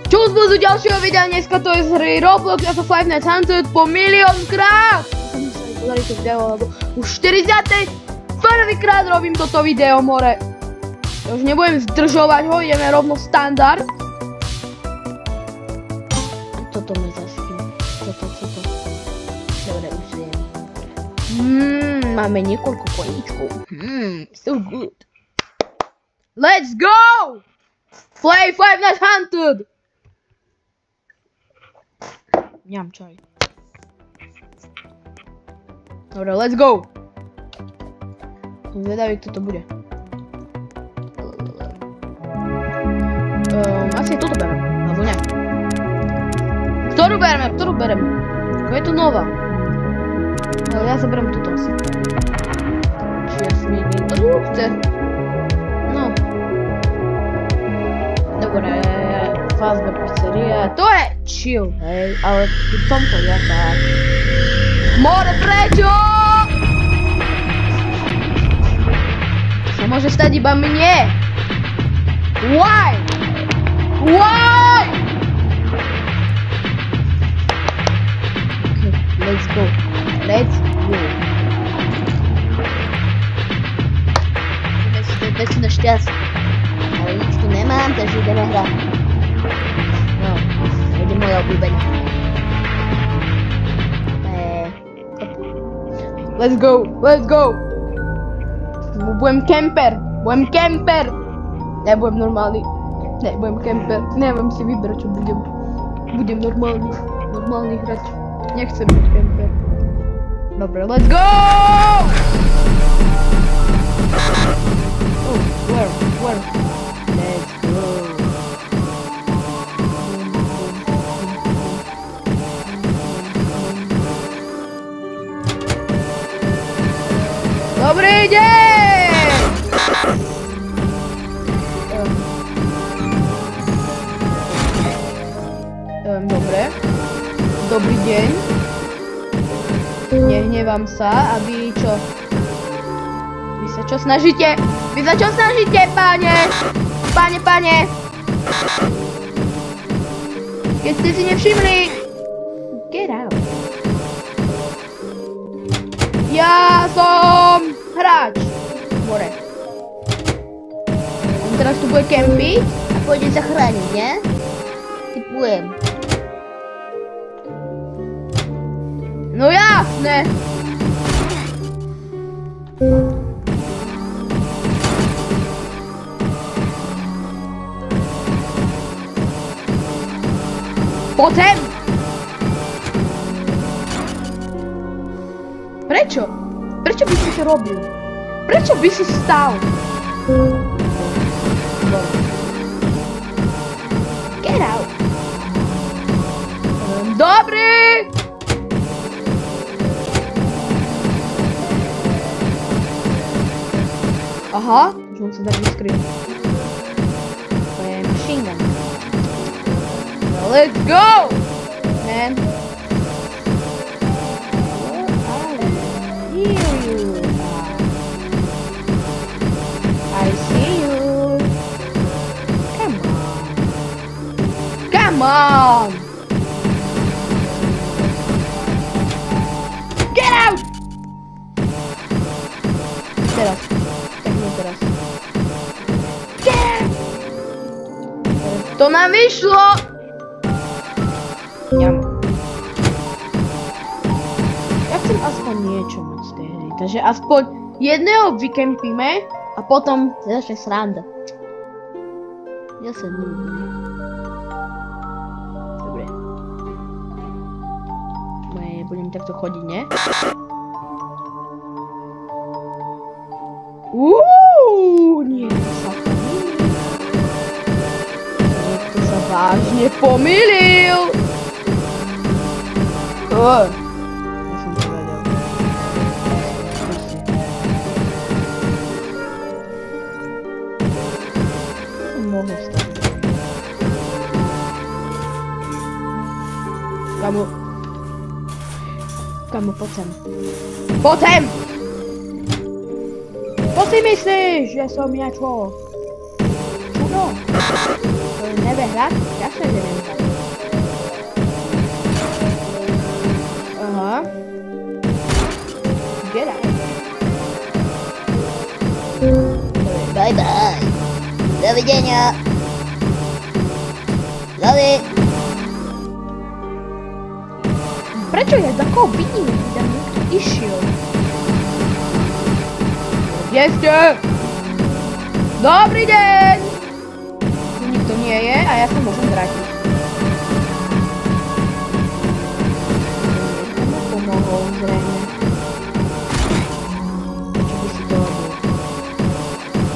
Čus do ďalšieho videa, dneska to je z hry Roblox a to Five Nights at Freddy's po miliónkrát. Pozrite video, lebo už 41. krát robím toto video, more. Ja už nebudem zdržovať ho, ideme rovno standard. Toto mi zaschýl. Toto. Dobre, už viem. Máme niekoľko koníčkov. So good. Let's go! Play Five Nights at Freddy's. Ňam čaj. Dobre, let's go! Zvedavý, kto to bude. Asi toto berem, alebo ne. Ktorú berem? Ako je to nová? Ale ja zaberem túto asi. Či ja si niekto chce. No. Dobre. Fazbear pizzeria, to je chill, hej, ale v tomto ja tak. More, prečo? Sa môže stať iba mne. Why? Okay, let's go. Ideme si na šťastie. Ale nič tu nemám, takže ideme hrať. No, to bude moje obľúbenie. Let's go! Budem camper! Nebudem normálny. Nebudem camper. Neviem si vybrať, čo budem. Budem normálny hráč. Nechcem byť camper. Dobre, let's go! Oh, where? Let's go! Dobrý deň! Dobre. Dobrý deň. Nehnevám sa, aby čo? Vy sa čo snažíte, páne? Páne! Keď ste si nevšimli, get out. Ja som hráč. More. On teraz tu bude campiť a pôjde sa chrániť, ne? Typujem. No jasné. Potem! Prečo? Prečo by si to robil? Prečo by si stál? Get out! Dobrý! Aha, už on sa dá vyskryť. To je machine gun. Let's go! Man. Come on! Get out! Teraz. Get! To nám vyšlo! Ňam. Ja chcem aspoň niečo mať z tej hry, takže aspoň jedného vykempíme a potom začne sranda. Ja sa ľúbim. Budem takto chodiť, ne? Niekto sa vážne pomýlil. Ja som to vedel. Mohol stať. Kamu, poď sem. Čo si myslíš, že som ja čo? Čudo? nevyhrát, já se nevím. Aha. Get out. Bye bye. Dovidenia. Dovi. Prečo ja takou vidím, že tam niekto išiel? Kde ste? Dobrý deň! Tu nikto nie je a ja sa môžem vrátiť. Pomohol zrejme.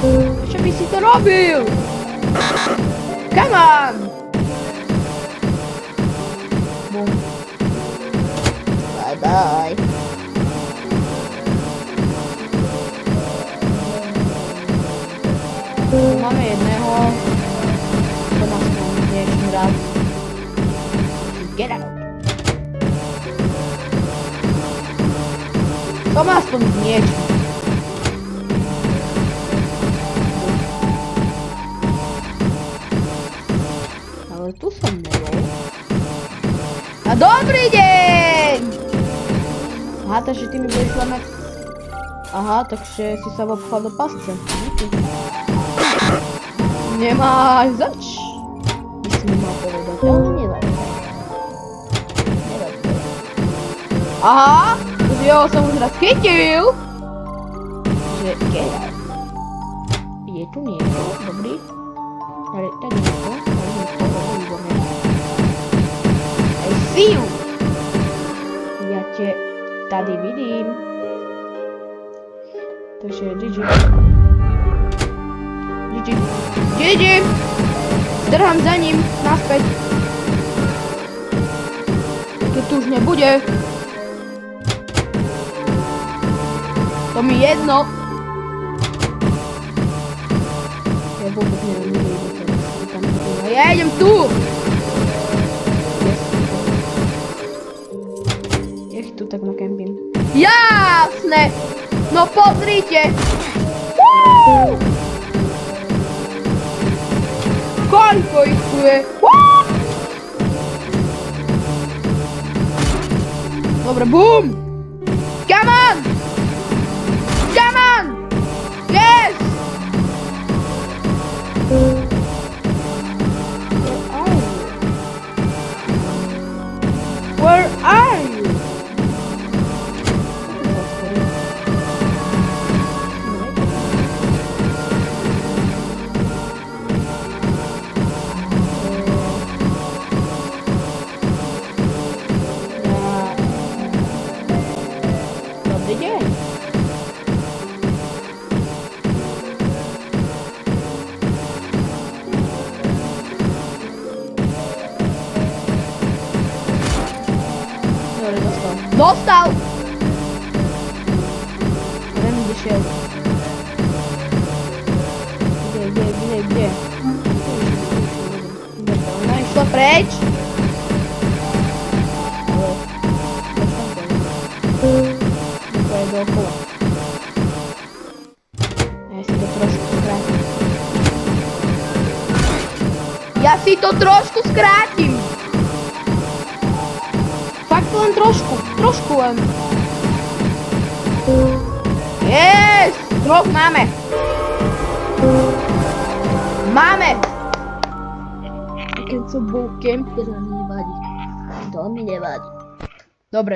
Prečo by si to robil? Come on! Bum. Bye bye. Máme jedného. To má aspoň niečím rád. Get out. To má aspoň niečím. Ale tu som nebol. A dobrý deň! Aha, takže ty mi budeš lamať. Aha, takže si sa obchal do pasce. Nemáš zač. By si mi mal povedať, ale nevadí. Aha, už jeho som už raz chytil. Že get out. Je tu niekto, dobrý. Ale tak niekto, výborné. I see you. Ja te tady vidím. Takže GG. GG. Zdrhám za ním, naspäť. Keď tu už nebude. To mi jedno. Ja vôbec neviem, ja idem tu. Ja ich tu tak nakempím. Jasné. No pozrite. Koľko ich tu je? Dobre, boom! Come on! Come on! Yes! Where are you? Dostal! Neviem, kde šiel. Kde? Ona išla preč. To je dookola. Ja si to trošku skrátim. Ja si to trošku skrátim! Fakt len trošku len. Yes! Troch máme. Máme! Keď som bol kemp, to mi nevadí. To mi nevadí. Dobre.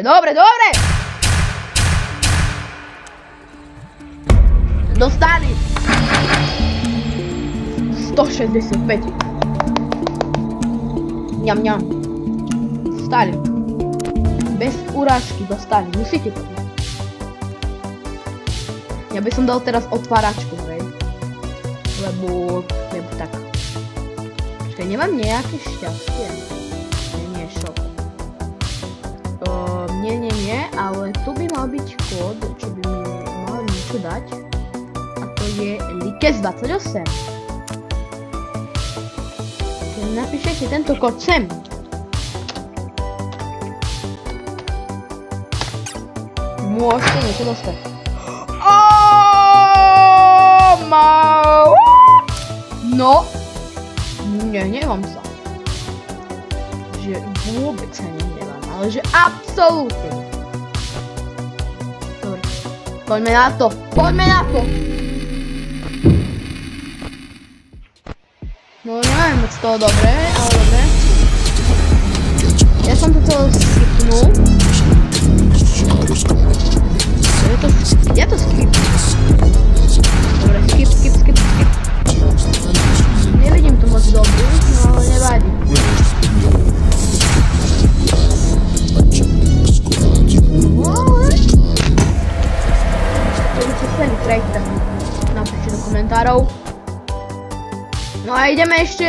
Dostali. 165. Ňam. Dostali. Bez urážky dostali, musíte to. Ja by som dal teraz otváračku, hej. Lebo tak. Počkaj, nemám nejaké šťastie. Nie, šok. Nie, ale tu by mal byť kód, čo by mi mal niečo dať. A to je Likes 28. Keď napíšete tento kód sem. Môžete niečo dostať. Nehnevam sa. Že vôbec sa nehnevám, ale že absolútne. Dobre. Poďme na to, poďme na to! No neviem moc toho dobre, ale dobre. Ja som to celé skipnul. Ja to skipnul. Dobre, skip. Nevidím to moc dobrý, no ale nevadí. To by ste chceli trade, tak napíšte do komentárov. No a ideme ešte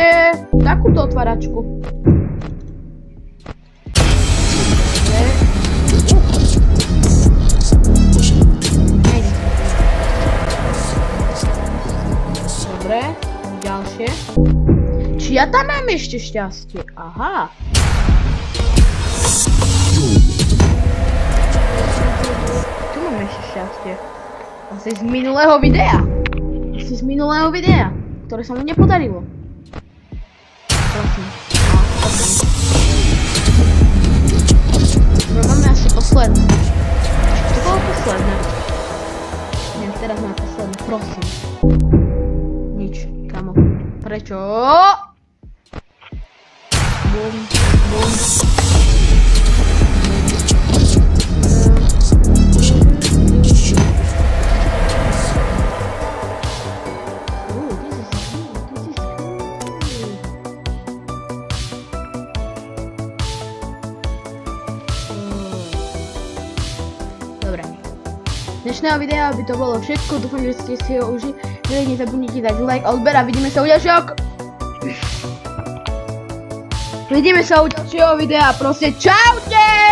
takúto otváračku. Dobre, ďalšie. Či ja tam mám ešte šťastie? Aha. Tu mám ešte šťastie. Asi z minulého videa. Ktoré sa mu nepodarilo. Prosím. No máme asi posledné. To bolo posledné. Nie, teraz máme posledné, prosím. Nič, kamo. Prečo? Bum. Dnešného videa by to bolo všetko, dúfam, že ste si ho užili, nezabudnite dať like a odber a vidíme sa u ďalšieho videa, proste čaute!